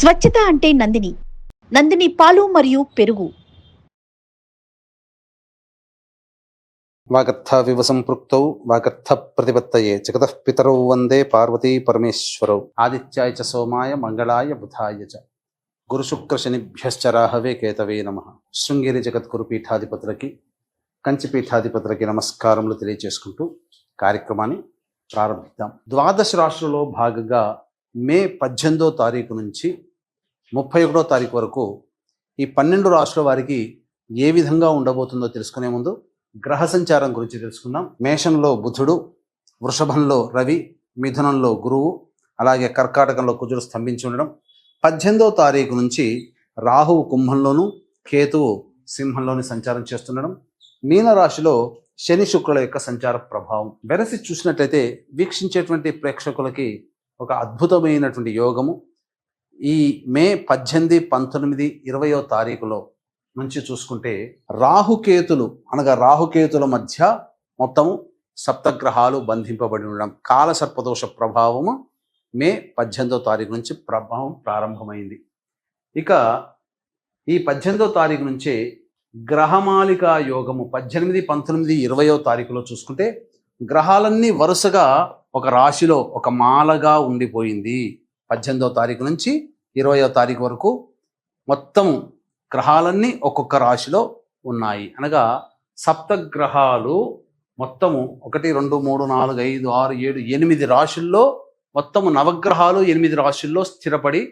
స్వచ్ఛత అంటే నందిని. నందిని పాలు మరియు పెరుగు. వాగర్థవివ సంపృక్తౌ వాగర్థ ప్రతిపత్తయే జగతః పితరౌ వందే పార్వతీ పరమేశ్వరౌ. ఆదిత్యాయ చ సోమాయ మంగళాయ బుధాయ చ గురుశుక్ర శనిభ్యశ్చ రాహవే కేతవే నమః. శృంగేరి జగద్గురు పీఠాధిపతులకి, కంచి పీఠాధిపతులకి నమస్కారములు తెలియజేసుకుంటూ కార్యక్రమాన్ని ప్రారంభిద్దాం. ద్వాదశ రాశులలో భాగంగా మే 18వ తారీఖు నుంచి 31వ తారీఖు వరకు ఈ 12 రాశుల వారికి ఏ విధంగా ఉండబోతుందో తెలుసుకునే ముందు గ్రహ సంచారం గురించి తెలుసుకుందాం. మేషంలో బుధుడు, వృషభంలో రవి, మిథునంలో గురువు, అలాగే కర్కాటకంలో కుజుడు స్తంభించి ఉండడం. 18వ తారీఖు నుంచి రాహువు కుంభంలోను, కేతువు సింహంలోని సంచారం చేస్తుండడం. మీనరాశిలో శని శుక్రుల యొక్క సంచార ప్రభావం వెరసి చూసినట్లయితే వీక్షించేటువంటి ప్రేక్షకులకి ఒక అద్భుతమైనటువంటి యోగము ఈ మే 18, 19, 20వ తారీఖులో నుంచి చూసుకుంటే రాహుకేతులు అనగా రాహుకేతుల మధ్య మొత్తము సప్తగ్రహాలు బంధింపబడి ఉండడం, కాల సర్పదోష ప్రభావము మే 18వ తారీఖు నుంచి ప్రభావం ప్రారంభమైంది. ఇక ఈ 18వ తారీఖు నుంచే గ్రహమాలిక యోగము 18, 19, 20వ తారీఖులో చూసుకుంటే గ్రహాలన్నీ వరుసగా ఒక రాశిలో ఒక మాలగా ఉండిపోయింది. 18వ తారీఖు నుంచి 20వ తారీఖు వరకు మొత్తం గ్రహాలన్నీ ఒక్కొక్క రాశిలో ఉన్నాయి. అనగా సప్తగ్రహాలు మొత్తము 1, 2, 3, 4, 5, 6, 7, 8 రాశుల్లో మొత్తము నవగ్రహాలు 8 రాశుల్లో స్థిరపడి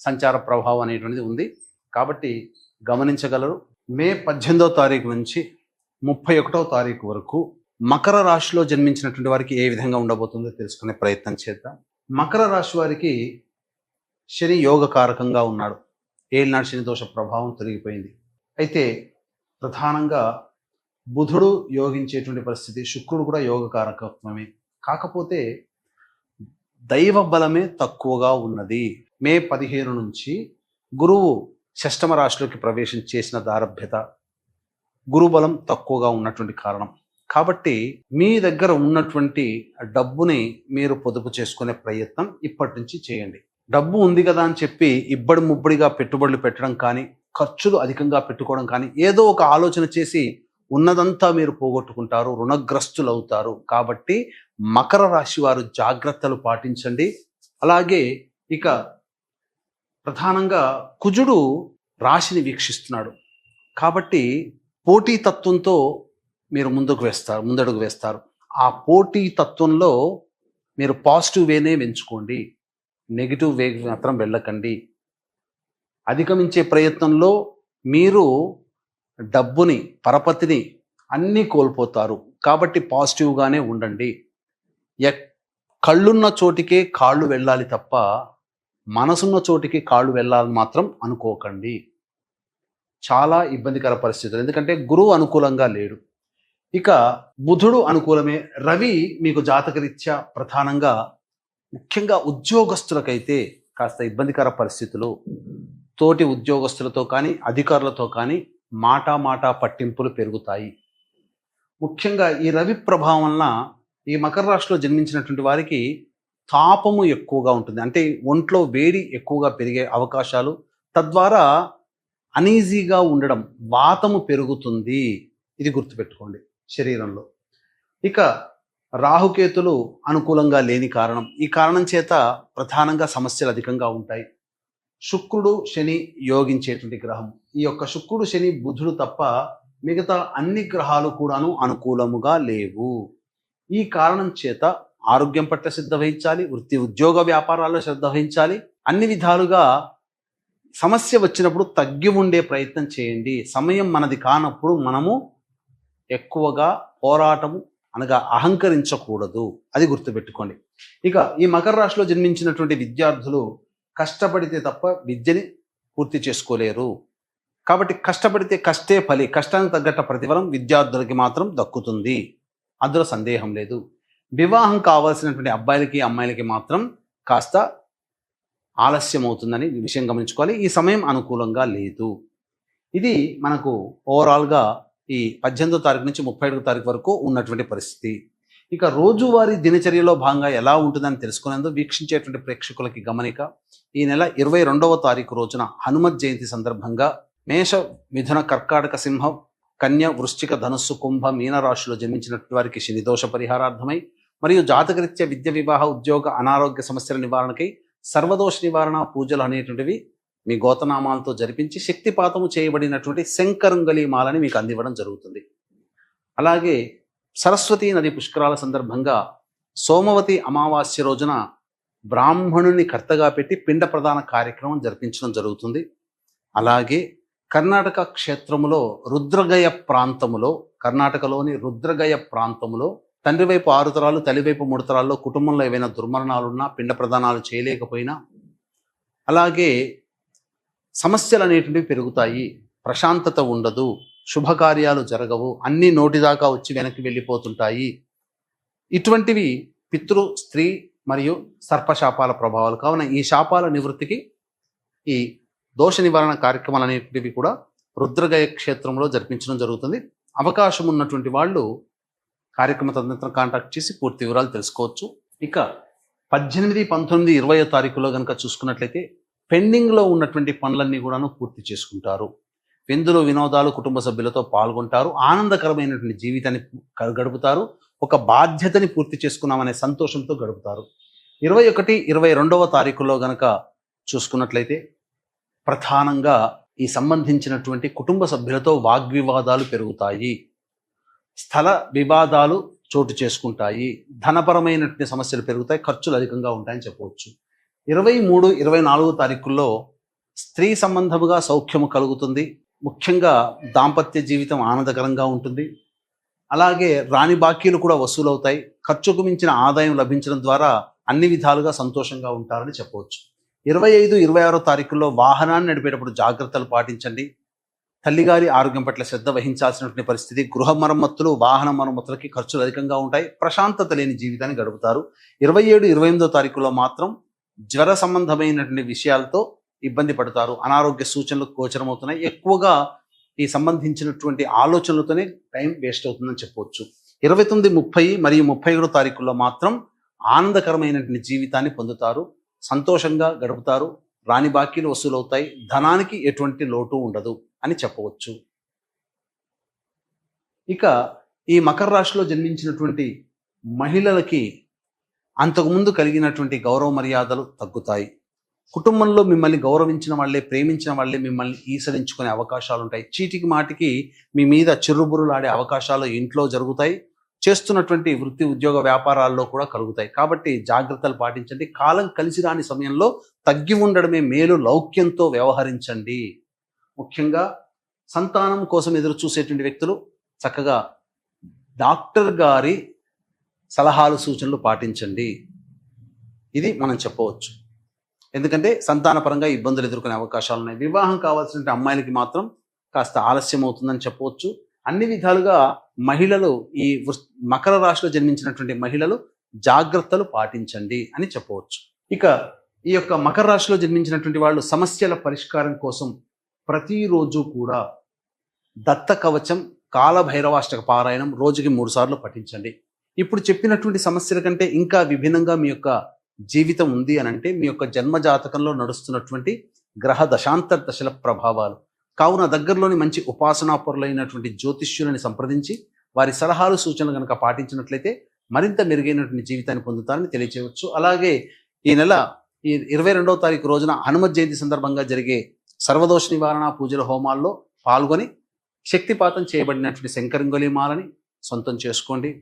సంచార ప్రభావం అనేటువంటిది ఉంది. కాబట్టి గమనించగలరు. మే 18వ తారీఖు నుంచి 31వ తారీఖు వరకు మకర రాశిలో జన్మించినటువంటి వారికి ఏ విధంగా ఉండబోతుందో తెలుసుకునే ప్రయత్నం చేద్దాం. మకర రాశి వారికి శని యోగకారకంగా ఉన్నాడు. ఏలినాడు శని దోష ప్రభావం తొలగిపోయింది. అయితే ప్రధానంగా బుధుడు యోగించేటువంటి పరిస్థితి, శుక్రుడు కూడా యోగకారకత్వమే. కాకపోతే దైవ బలమే తక్కువగా ఉన్నది. మే 15 నుంచి గురువు షష్టమ రాశిలోకి ప్రవేశం చేసిన దారభ్యత, గురుబలం తక్కువగా ఉన్నటువంటి కారణం. కాబట్టి మీ దగ్గర ఉన్నటువంటి డబ్బుని మీరు పొదుపు చేసుకునే ప్రయత్నం ఇప్పటి నుంచి చేయండి. డబ్బు ఉంది కదా అని చెప్పి ఇబ్బడి ముబ్బడిగా పెట్టుబడులు పెట్టడం కానీ, ఖర్చులు అధికంగా పెట్టుకోవడం కానీ, ఏదో ఒక ఆలోచన చేసి ఉన్నదంతా మీరు పోగొట్టుకుంటారు, రుణగ్రస్తులు అవుతారు. కాబట్టి మకర రాశి వారు జాగ్రత్తలు పాటించండి. అలాగే ఇక ప్రధానంగా కుజుడు రాశిని వీక్షిస్తున్నాడు. కాబట్టి పోటీ తత్వంతో మీరు ముందడుగు వేస్తారు. ఆ పోటీ తత్వంలో మీరు పాజిటివ్ వేనే ఎంచుకోండి, నెగిటివ్ వే మాత్రం వెళ్ళకండి. అధిగమించే ప్రయత్నంలో మీరు డబ్బుని, పరపతిని అన్నీ కోల్పోతారు. కాబట్టి పాజిటివ్గానే ఉండండి. కళ్ళున్న చోటికే కాళ్ళు వెళ్ళాలి తప్ప మనసున్న చోటికి కాళ్ళు వెళ్ళాలని మాత్రం అనుకోకండి. చాలా ఇబ్బందికర పరిస్థితులు. ఎందుకంటే గురువు అనుకూలంగా లేడు. ఇక బుధుడు అనుకూలమే. రవి మీకు జాతకరీత్యా ప్రధానంగా ముఖ్యంగా ఉద్యోగస్తులకైతే కాస్త ఇబ్బందికర పరిస్థితులు, తోటి ఉద్యోగస్తులతో కానీ అధికారులతో కానీ మాట పట్టింపులు పెరుగుతాయి. ముఖ్యంగా ఈ రవి ప్రభావం వలన ఈ మకర రాశిలో జన్మించినటువంటి వారికి తాపము ఎక్కువగా ఉంటుంది. అంటే ఒంట్లో వేడి ఎక్కువగా పెరిగే అవకాశాలు, తద్వారా అనీజీగా ఉండడం, వాతము పెరుగుతుంది. ఇది గుర్తుపెట్టుకోండి శరీరంలో. ఇక రాహుకేతులు అనుకూలంగా లేని కారణం, ఈ కారణం చేత ప్రధానంగా సమస్యలు అధికంగా ఉంటాయి. శుక్రుడు శని యోగించేటువంటి గ్రహం. ఈ యొక్క శుక్రుడు శని బుధుడు తప్ప మిగతా అన్ని గ్రహాలు కూడాను అనుకూలముగా లేవు. ఈ కారణం చేత ఆరోగ్యం పట్ల శ్రద్ధ వహించాలి, వృత్తి ఉద్యోగ వ్యాపారాల్లో శ్రద్ధ వహించాలి. అన్ని విధాలుగా సమస్య వచ్చినప్పుడు తగ్గి ఉండే ప్రయత్నం చేయండి. సమయం మనది కానప్పుడు మనము ఎక్కువగా పోరాటము అనగా అహంకరించకూడదు. అది గుర్తుపెట్టుకోండి. ఇక ఈ మకర రాశిలో జన్మించినటువంటి విద్యార్థులు కష్టపడితే తప్ప విద్యని పూర్తి చేసుకోలేరు. కాబట్టి కష్టపడితే కష్టే ఫలి, కష్టానికి తగ్గట్ట ప్రతిఫలం విద్యార్థులకి మాత్రం దక్కుతుంది. అందులో సందేహం లేదు. వివాహం కావాల్సినటువంటి అబ్బాయిలకి అమ్మాయిలకి మాత్రం కాస్త ఆలస్యం అవుతుందని విషయం గమనించుకోవాలి. ఈ సమయం అనుకూలంగా లేదు. ఇది మనకు ఓవరాల్గా ఈ 18వ తారీఖు నుంచి 31వ తారీఖు వరకు ఉన్నటువంటి పరిస్థితి. ఇక రోజువారీ దినచర్యలో భాగంగా ఎలా ఉంటుందని తెలుసుకునేందుకు వీక్షించేటువంటి ప్రేక్షకులకి గమనిక. ఈ నెల 22వ తారీఖు రోజున హనుమత్ జయంతి సందర్భంగా మేష, మిథున, కర్కాటక, సింహం, కన్య, వృశ్చిక, ధనుస్సు, కుంభ, మీన రాశిలో జన్మించినటువంటి వారికి శని దోష పరిహారార్థమై మరియు జాతకరీత్యా విద్య, వివాహ, ఉద్యోగ, అనారోగ్య సమస్యల నివారణకై సర్వదోష నివారణ పూజలు అనేటువంటివి మీ గోతనామాలతో జరిపించి శక్తిపాతము చేయబడినటువంటి శంకరంగలి మాలని మీకు అందివ్వడం జరుగుతుంది. అలాగే సరస్వతీ నది పుష్కరాల సందర్భంగా సోమవతి అమావాస్య రోజున బ్రాహ్మణుని కర్తగా పెట్టి పిండ ప్రదాన కార్యక్రమం జరిపించడం జరుగుతుంది. అలాగే కర్ణాటక క్షేత్రములో రుద్రగయ ప్రాంతములో, కర్ణాటకలోని రుద్రగయ ప్రాంతములో తండ్రి వైపు 6 తరాలు, తల్లి వైపు 3 తరాల్లో కుటుంబంలో ఏవైనా దుర్మరణాలున్నా, పిండ ప్రదానాలు చేయలేకపోయినా, అలాగే సమస్యలు అనేటువంటివి పెరుగుతాయి, ప్రశాంతత ఉండదు, శుభకార్యాలు జరగవు, అన్నీ నోటిదాకా వచ్చి వెనక్కి వెళ్ళిపోతుంటాయి. ఇటువంటివి పితృ, స్త్రీ మరియు సర్పశాపాల ప్రభావాలు. కావున ఈ శాపాల నివృత్తికి ఈ దోష నివారణ కార్యక్రమాలు అనేటివి కూడా రుద్రగయ క్షేత్రంలో జరిపించడం జరుగుతుంది. అవకాశం ఉన్నటువంటి వాళ్ళు కార్యక్రమ తదనంతరం కాంటాక్ట్ చేసి పూర్తి వివరాలు తెలుసుకోవచ్చు. ఇక 18, 19, 20 తారీఖులో కనుక చూసుకున్నట్లయితే పెండింగ్లో ఉన్నటువంటి పనులన్నీ కూడాను పూర్తి చేసుకుంటారు. విందులు, వినోదాలు, కుటుంబ సభ్యులతో పాల్గొంటారు. ఆనందకరమైనటువంటి జీవితాన్ని గడుపుతారు. ఒక బాధ్యతని పూర్తి చేసుకున్నామనే సంతోషంతో గడుపుతారు. 21, 22వ తారీఖులో గనక చూసుకున్నట్లయితే ప్రధానంగా ఈ సంబంధించినటువంటి కుటుంబ సభ్యులతో వాగ్వివాదాలు పెరుగుతాయి, స్థల వివాదాలు చోటు చేసుకుంటాయి, ధనపరమైనటువంటి సమస్యలు పెరుగుతాయి, ఖర్చులు అధికంగా ఉంటాయని చెప్పవచ్చు. 23, 24 తారీఖుల్లో స్త్రీ సంబంధముగా సౌఖ్యము కలుగుతుంది. ముఖ్యంగా దాంపత్య జీవితం ఆనందకరంగా ఉంటుంది. అలాగే రాని బాకీలు కూడా వసూలవుతాయి. ఖర్చుకు మించిన ఆదాయం లభించడం ద్వారా అన్ని విధాలుగా సంతోషంగా ఉంటారని చెప్పవచ్చు. 25, 26 తారీఖుల్లో వాహనాన్ని నడిపేటప్పుడు జాగ్రత్తలు పాటించండి. తల్లిగారి ఆరోగ్యం పట్ల శ్రద్ధ వహించాల్సినటువంటి పరిస్థితి. గృహ మరమ్మతులు, వాహన మరమ్మతులకి ఖర్చులు అధికంగా ఉంటాయి. ప్రశాంతత లేని జీవితాన్ని గడుపుతారు. 27, 28 తారీఖులో మాత్రం జ్వర సంబంధమైనటువంటి విషయాలతో ఇబ్బంది పడతారు. అనారోగ్య సూచనలు గోచరమవుతున్నాయి. ఎక్కువగా ఈ సంబంధించినటువంటి ఆలోచనలతోనే టైం వేస్ట్ అవుతుందని చెప్పవచ్చు. 29, 30 మరియు 31 తారీఖుల్లో మాత్రం ఆనందకరమైనటువంటి జీవితాన్ని పొందుతారు. సంతోషంగా గడుపుతారు. రాని బాకీలు వసూలవుతాయి. ధనానికి ఎటువంటి లోటు ఉండదు అని చెప్పవచ్చు. ఇక ఈ మకర రాశిలో జన్మించినటువంటి మహిళలకి అంతకుముందు కలిగినటువంటి గౌరవ మర్యాదలు తగ్గుతాయి. కుటుంబంలో మిమ్మల్ని గౌరవించిన వాళ్ళే, ప్రేమించిన వాళ్ళే మిమ్మల్ని ఈసరించుకునే అవకాశాలు ఉంటాయి. చీటికి మాటికి మీ మీద చిరుబురులాడే అవకాశాలు ఇంట్లో జరుగుతాయి. చేస్తున్నటువంటి వృత్తి, ఉద్యోగ, వ్యాపారాల్లో కూడా కలుగుతాయి. కాబట్టి జాగ్రత్తలు పాటించండి. కాలం కలిసి రాని సమయంలో తగ్గి ఉండడమే మేలు. లౌక్యంతో వ్యవహరించండి. ముఖ్యంగా సంతానం కోసం ఎదురు చూసేటువంటి వ్యక్తులు చక్కగా డాక్టర్ గారి సలహాలు, సూచనలు పాటించండి. ఇది మనం చెప్పవచ్చు. ఎందుకంటే సంతానపరంగా ఇబ్బందులు ఎదుర్కొనే అవకాశాలు ఉన్నాయి. వివాహం కావాల్సిన అమ్మాయిలకి మాత్రం కాస్త ఆలస్యం అవుతుందని చెప్పవచ్చు. అన్ని విధాలుగా మహిళలు, ఈ మకర రాశిలో జన్మించినటువంటి మహిళలు జాగ్రత్తలు పాటించండి అని చెప్పవచ్చు. ఇక ఈ యొక్క మకర రాశిలో జన్మించినటువంటి వాళ్ళు సమస్యల పరిష్కారం కోసం ప్రతిరోజు కూడా దత్త కవచం, కాలభైరవాష్టక పారాయణం రోజుకి 3 సార్లు పఠించండి. ఇప్పుడు చెప్పినటువంటి సమస్యల కంటే ఇంకా విభిన్నంగా మీ యొక్క జీవితం ఉంది అని అంటే మీ యొక్క జన్మ జాతకంలో నడుస్తున్నటువంటి గ్రహ దశాంతర దశల ప్రభావాలు. కావున దగ్గరలోని మంచి ఉపాసనాపరులైనటువంటి జ్యోతిష్యులని సంప్రదించి వారి సలహాలు, సూచనలు కనుక పాటించినట్లయితే మరింత మెరుగైనటువంటి జీవితాన్ని పొందుతారని తెలియచేయవచ్చు. అలాగే ఈ నెల 22వ తారీఖు రోజున హనుమత్ జయంతి సందర్భంగా జరిగే సర్వదోష నివారణ పూజల హోమాల్లో పాల్గొని శక్తిపాతం చేయబడినటువంటి శంకరంగలి మాలని సొంతం చేసుకోండి.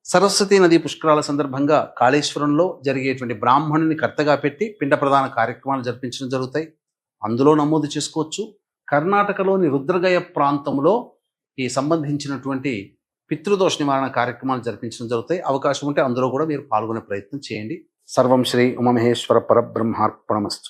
సరస్వతీ నది పుష్కరాల సందర్భంగా కాళేశ్వరంలో జరిగేటువంటి బ్రాహ్మణుని కర్తగా పెట్టి పిండ ప్రదాన కార్యక్రమాలు జరిపించడం జరుగుతాయి. అందులో నమోదు చేసుకోవచ్చు. కర్ణాటకలోని రుద్రగయ ప్రాంతంలో ఈ సంబంధించినటువంటి పితృదోష నివారణ కార్యక్రమాలు జరిపించడం జరుగుతాయి. అవకాశం ఉంటే అందులో కూడా మీరు పాల్గొనే ప్రయత్నం చేయండి. సర్వం శ్రీ ఉమామహేశ్వర పరబ్రహ్మార్పణమస్తు.